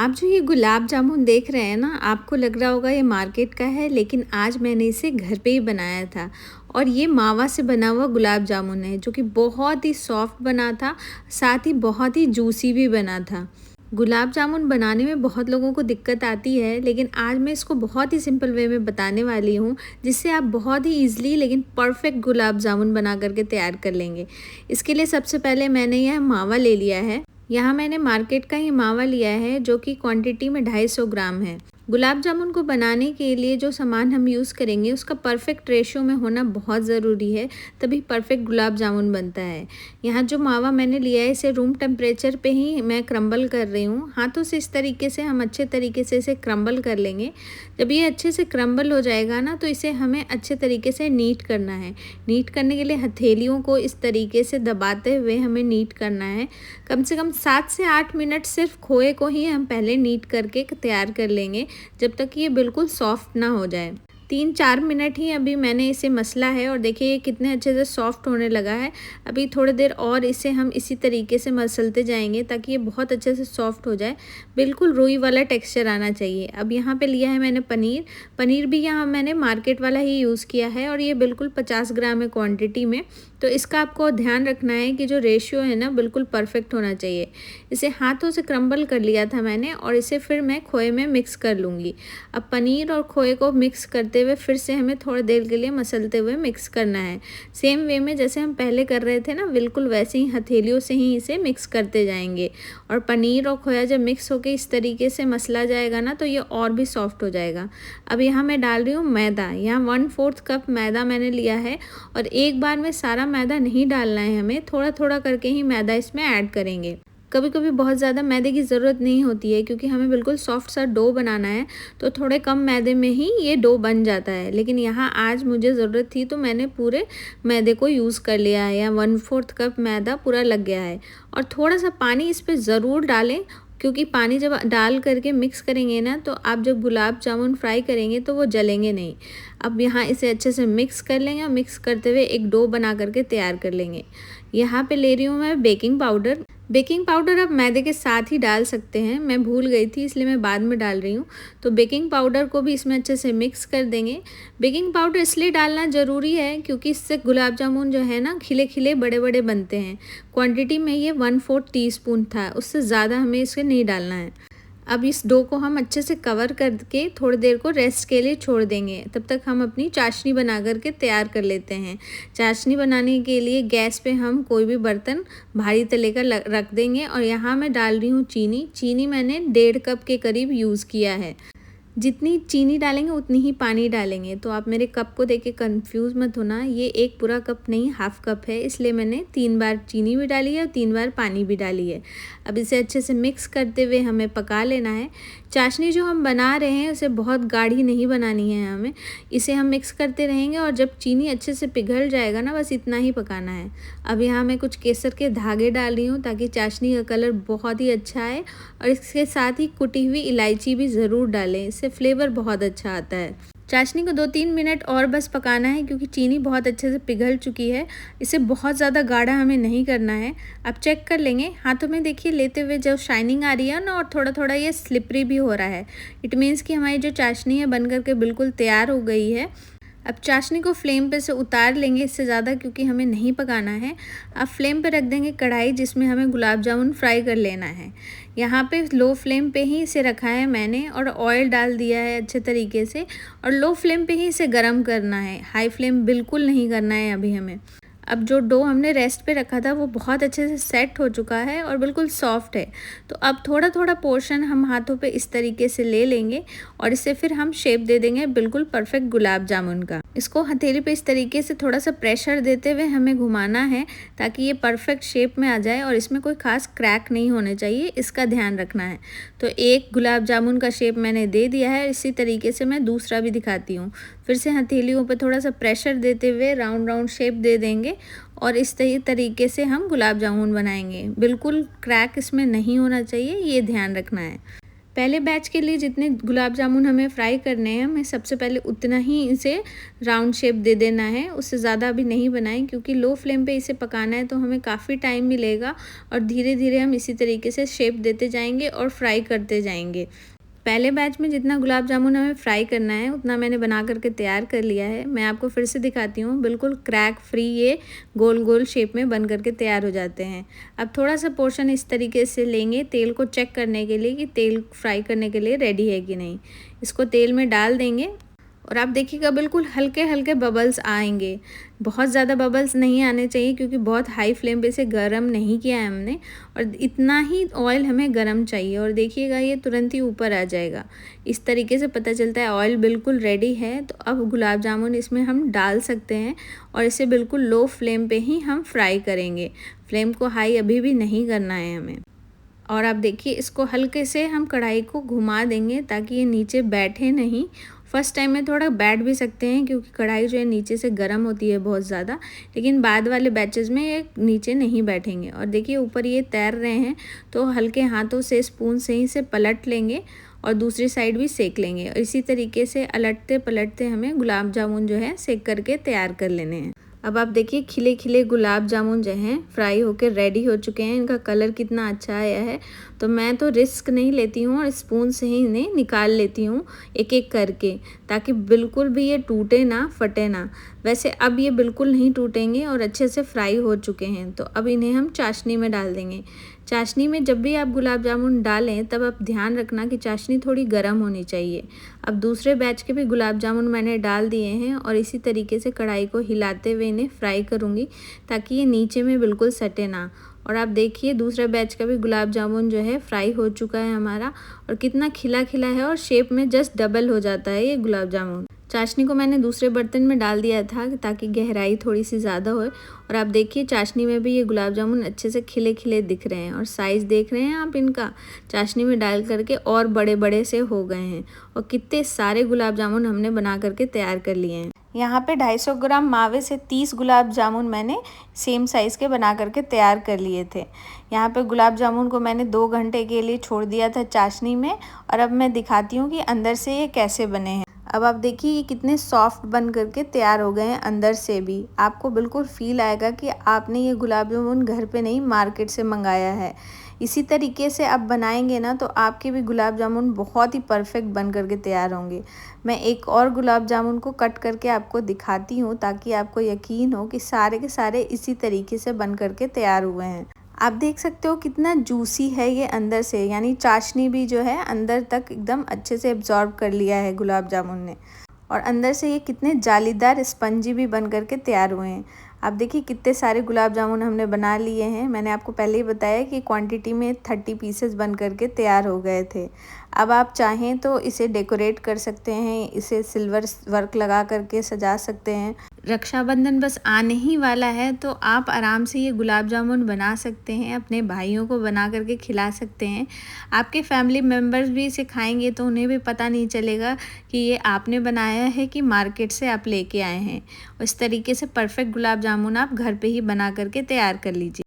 आप जो ये गुलाब जामुन देख रहे हैं ना, आपको लग रहा होगा ये मार्केट का है, लेकिन आज मैंने इसे घर पे ही बनाया था। और ये मावा से बना हुआ गुलाब जामुन है, जो कि बहुत ही सॉफ्ट बना था, साथ ही बहुत ही जूसी भी बना था। गुलाब जामुन बनाने में बहुत लोगों को दिक्कत आती है, लेकिन आज मैं इसको बहुत ही सिंपल वे में बताने वाली हूँ, जिससे आप बहुत ही ईज़िली लेकिन परफेक्ट गुलाब जामुन बना करके तैयार कर लेंगे। इसके लिए सबसे पहले मैंने यह मावा ले लिया है। यहाँ मैंने मार्केट का ही मावा लिया है, जो कि क्वांटिटी में 250 ग्राम है। गुलाब जामुन को बनाने के लिए जो सामान हम यूज़ करेंगे उसका परफेक्ट रेशियो में होना बहुत ज़रूरी है, तभी परफेक्ट गुलाब जामुन बनता है। यहाँ जो मावा मैंने लिया है, इसे रूम टेम्परेचर पे ही मैं क्रम्बल कर रही हूँ। हाथों से इस तरीके से हम अच्छे तरीके से इसे क्रम्बल कर लेंगे। जब ये अच्छे से क्रम्बल हो जाएगा ना, तो इसे हमें अच्छे तरीके से नीट करना है। नीट करने के लिए हथेलियों को इस तरीके से दबाते हुए हमें नीट करना है। कम से कम 7 से 8 मिनट सिर्फ खोए को ही हम पहले नीट करके तैयार कर लेंगे, जब तक ये बिल्कुल सॉफ्ट ना हो जाए। 3-4 मिनट ही अभी मैंने इसे मसला है और देखिए ये कितने अच्छे से सॉफ्ट होने लगा है। अभी थोड़ी देर और इसे हम इसी तरीके से मसलते जाएंगे, ताकि ये बहुत अच्छे से सॉफ्ट हो जाए। बिल्कुल रुई वाला टेक्सचर आना चाहिए। अब यहाँ पे लिया है मैंने पनीर। पनीर भी यहाँ मैंने मार्केट वाला ही यूज़ किया है, और ये बिल्कुल 50 ग्राम है क्वान्टिटी में। तो इसका आपको ध्यान रखना है कि जो रेशियो है ना, बिल्कुल परफेक्ट होना चाहिए। इसे हाथों से क्रम्बल कर लिया था मैंने, और इसे फिर मैं खोए में मिक्स कर लूँगी। अब पनीर और खोए को मिक्स करते हुए फिर से हमें थोड़ी देर के लिए मसलते हुए मिक्स करना है। सेम वे में जैसे हम पहले कर रहे थे ना, बिल्कुल वैसे ही हथेलियों से ही इसे मिक्स करते जाएंगे। और पनीर और खोया जब मिक्स होकर इस तरीके से मसला जाएगा ना, तो ये और भी सॉफ्ट हो जाएगा। अब यहाँ मैं डाल रही हूँ मैदा। यहाँ 1/4 कप मैदा मैंने लिया है, और एक बार में सारा मैदा नहीं डालना है, हमें थोड़ा थोड़ा करके ही मैदा इसमें ऐड करेंगे। कभी कभी बहुत ज़्यादा मैदे की ज़रूरत नहीं होती है, क्योंकि हमें बिल्कुल सॉफ्ट सा डो बनाना है, तो थोड़े कम मैदे में ही ये डो बन जाता है। लेकिन यहाँ आज मुझे ज़रूरत थी, तो मैंने पूरे मैदे को यूज़ कर लिया है। या 1/4 कप मैदा पूरा लग गया है। और थोड़ा सा पानी इस पर ज़रूर डालें, क्योंकि पानी जब डाल करके मिक्स करेंगे ना, तो आप जब गुलाब जामुन फ्राई करेंगे तो वो जलेंगे नहीं। अब यहाँ इसे अच्छे से मिक्स कर लेंगे, और मिक्स करते हुए एक डो बना करके तैयार कर लेंगे। यहाँ पे ले रही हूँ मैं बेकिंग पाउडर। बेकिंग पाउडर आप मैदे के साथ ही डाल सकते हैं, मैं भूल गई थी इसलिए मैं बाद में डाल रही हूँ। तो बेकिंग पाउडर को भी इसमें अच्छे से मिक्स कर देंगे। बेकिंग पाउडर इसलिए डालना ज़रूरी है, क्योंकि इससे गुलाब जामुन जो है ना, खिले खिले बड़े बड़े बनते हैं। क्वांटिटी में ये 1/4 टीस्पून था, उससे ज़्यादा हमें इसे नहीं डालना है। अब इस डो को हम अच्छे से कवर करके थोड़ी देर को रेस्ट के लिए छोड़ देंगे। तब तक हम अपनी चाशनी बना करके तैयार कर लेते हैं। चाशनी बनाने के लिए गैस पे हम कोई भी बर्तन भारी तले का रख देंगे, और यहाँ मैं डाल रही हूँ चीनी। चीनी मैंने 1.5 कप के करीब यूज़ किया है। जितनी चीनी डालेंगे उतनी ही पानी डालेंगे। तो आप मेरे कप को देख के कन्फ्यूज़ मत होना, ये एक पूरा कप नहीं, हाफ कप है, इसलिए मैंने 3 बार चीनी भी डाली है और 3 बार पानी भी डाली है। अब इसे अच्छे से मिक्स करते हुए हमें पका लेना है। चाशनी जो हम बना रहे हैं उसे बहुत गाढ़ी नहीं बनानी है हमें। इसे हम मिक्स करते रहेंगे, और जब चीनी अच्छे से पिघल जाएगा ना, बस इतना ही पकाना है। अब यहाँ मैं कुछ केसर के धागे डाल रही हूँ, ताकि चाशनी का कलर बहुत ही अच्छा आए। और इसके साथ ही कुटी हुई इलायची भी ज़रूर डालें, इससे फ्लेवर बहुत अच्छा आता है। चाशनी को 2-3 मिनट और बस पकाना है, क्योंकि चीनी बहुत अच्छे से पिघल चुकी है। इसे बहुत ज़्यादा गाढ़ा हमें नहीं करना है। आप चेक कर लेंगे हाथों में, देखिए लेते हुए जो शाइनिंग आ रही है ना, और थोड़ा थोड़ा ये स्लिपरी भी हो रहा है। इट मीन्स कि हमारी जो चाशनी है बन करके बिल्कुल तैयार हो गई है। अब चाशनी को फ्लेम पे से उतार लेंगे इससे ज़्यादा, क्योंकि हमें नहीं पकाना है। अब फ्लेम पे रख देंगे कढ़ाई, जिसमें हमें गुलाब जामुन फ्राई कर लेना है। यहाँ पे लो फ्लेम पे ही इसे रखा है मैंने, और ऑयल डाल दिया है अच्छे तरीके से, और लो फ्लेम पे ही इसे गर्म करना है। हाई फ्लेम बिल्कुल नहीं करना है अभी हमें। अब जो डो हमने रेस्ट पे रखा था वो बहुत अच्छे से सेट हो चुका है और बिल्कुल सॉफ्ट है। तो अब थोड़ा थोड़ा पोर्शन हम हाथों पे इस तरीके से ले लेंगे, और इसे फिर हम शेप दे देंगे बिल्कुल परफेक्ट गुलाब जामुन का। इसको हथेली पे इस तरीके से थोड़ा सा प्रेशर देते हुए हमें घुमाना है, ताकि ये परफेक्ट शेप में आ जाए, और इसमें कोई खास क्रैक नहीं होने चाहिए, इसका ध्यान रखना है। तो एक गुलाब जामुन का शेप मैंने दे दिया है। इसी तरीके से मैं दूसरा भी दिखाती हूँ। फिर से हथेलियों पे थोड़ा सा प्रेशर देते हुए राउंड राउंड शेप दे देंगे, और इस तरीके से हम गुलाब जामुन बनाएंगे। बिल्कुल क्रैक इसमें नहीं होना चाहिए, ये ध्यान रखना है। पहले बैच के लिए जितने गुलाब जामुन हमें फ्राई करने हैं, हमें सबसे पहले उतना ही इसे राउंड शेप दे देना है, उससे ज़्यादा अभी नहीं बनाएं, क्योंकि लो फ्लेम पे इसे पकाना है तो हमें काफ़ी टाइम मिलेगा और धीरे धीरे हम इसी तरीके से शेप देते जाएंगे और फ्राई करते जाएंगे। पहले बैच में जितना गुलाब जामुन हमें फ्राई करना है उतना मैंने बना करके तैयार कर लिया है। मैं आपको फिर से दिखाती हूँ, बिल्कुल क्रैक फ्री ये गोल गोल शेप में बन करके तैयार हो जाते हैं। अब थोड़ा सा पोर्शन इस तरीके से लेंगे तेल को चेक करने के लिए कि तेल फ्राई करने के लिए रेडी है कि नहीं। इसको तेल में डाल देंगे और आप देखिएगा बिल्कुल हल्के हल्के बबल्स आएंगे, बहुत ज़्यादा बबल्स नहीं आने चाहिए, क्योंकि बहुत हाई फ्लेम पे इसे गरम नहीं किया है हमने, और इतना ही ऑयल हमें गरम चाहिए। और देखिएगा ये तुरंत ही ऊपर आ जाएगा, इस तरीके से पता चलता है ऑयल बिल्कुल रेडी है। तो अब गुलाब जामुन इसमें हम डाल सकते हैं और इसे बिल्कुल लो फ्लेम पे ही हम फ्राई करेंगे, फ्लेम को हाई अभी भी नहीं करना है हमें। और आप देखिए इसको हल्के से हम कढ़ाई को घुमा देंगे ताकि ये नीचे बैठे नहीं। फर्स्ट टाइम में थोड़ा बैठ भी सकते हैं, क्योंकि कढ़ाई जो है नीचे से गर्म होती है बहुत ज़्यादा, लेकिन बाद वाले बैचेस में ये नीचे नहीं बैठेंगे। और देखिए ऊपर ये तैर रहे हैं, तो हल्के हाथों से स्पून से ही से पलट लेंगे और दूसरी साइड भी सेक लेंगे। और इसी तरीके से अलटते पलटते हमें गुलाब जामुन जो है सेक करके तैयार कर लेने हैं। अब आप देखिए खिले खिले गुलाब जामुन जो हैं फ्राई होकर रेडी हो चुके हैं, इनका कलर कितना अच्छा आया है। तो मैं तो रिस्क नहीं लेती हूँ और स्पून से ही इन्हें निकाल लेती हूँ एक एक करके, ताकि बिल्कुल भी ये टूटे ना, फटे ना। वैसे अब ये बिल्कुल नहीं टूटेंगे और अच्छे से फ्राई हो चुके हैं। तो अब इन्हें हम चाशनी में डाल देंगे। चाशनी में जब भी आप गुलाब जामुन डालें तब आप ध्यान रखना कि चाशनी थोड़ी गर्म होनी चाहिए। अब दूसरे बैच के भी गुलाब जामुन मैंने डाल दिए हैं और इसी तरीके से कढ़ाई को हिलाते हुए इन्हें फ्राई करूँगी, ताकि ये नीचे में बिल्कुल सटे ना। और आप देखिए दूसरा बैच का भी गुलाब जामुन जो है फ्राई हो चुका है हमारा, और कितना खिला खिला है और शेप में जस्ट डबल हो जाता है ये गुलाब जामुन। चाशनी को मैंने दूसरे बर्तन में डाल दिया था ताकि गहराई थोड़ी सी ज़्यादा हो। और आप देखिए चाशनी में भी ये गुलाब जामुन अच्छे से खिले खिले दिख रहे हैं, और साइज़ देख रहे हैं आप इनका, चाशनी में डाल करके और बड़े बड़े से हो गए हैं। और कितने सारे गुलाब जामुन हमने बना करके तैयार कर लिए हैं। यहाँ पे 250 ग्राम मावे से 30 गुलाब जामुन मैंने सेम साइज़ के बना करके तैयार कर लिए थे। यहाँ पे गुलाब जामुन को मैंने 2 घंटे के लिए छोड़ दिया था चाशनी में, और अब मैं दिखाती हूँ कि अंदर से ये कैसे बने हैं। अब आप देखिए ये कितने सॉफ्ट बन करके तैयार हो गए हैं अंदर से भी। आपको बिल्कुल फील आएगा कि आपने ये गुलाब जामुन घर पे नहीं मार्केट से मंगाया है। इसी तरीके से आप बनाएंगे ना तो आपके भी गुलाब जामुन बहुत ही परफेक्ट बन करके तैयार होंगे। मैं एक और गुलाब जामुन को कट करके आपको दिखाती हूँ, ताकि आपको यकीन हो कि सारे के सारे इसी तरीके से बन करके तैयार हुए हैं। आप देख सकते हो कितना जूसी है ये अंदर से, यानी चाशनी भी जो है अंदर तक एकदम अच्छे से एब्जॉर्ब कर लिया है गुलाब जामुन ने। और अंदर से ये कितने जालीदार स्पंजी भी बन करके तैयार हुए हैं। आप देखिए कितने सारे गुलाब जामुन हमने बना लिए हैं। मैंने आपको पहले ही बताया कि क्वांटिटी में 30 पीसेस बन करके तैयार हो गए थे। अब आप चाहें तो इसे डेकोरेट कर सकते हैं, इसे सिल्वर वर्क लगा करके सजा सकते हैं। रक्षाबंधन बस आने ही वाला है, तो आप आराम से ये गुलाब जामुन बना सकते हैं, अपने भाइयों को बना करके खिला सकते हैं। आपके फैमिली मेम्बर्स भी इसे खाएंगे तो उन्हें भी पता नहीं चलेगा कि ये आपने बनाया है कि मार्केट से आप लेके आए हैं। इस तरीके से परफेक्ट गुलाब जामुन आप घर पे ही बना करके तैयार कर लीजिए।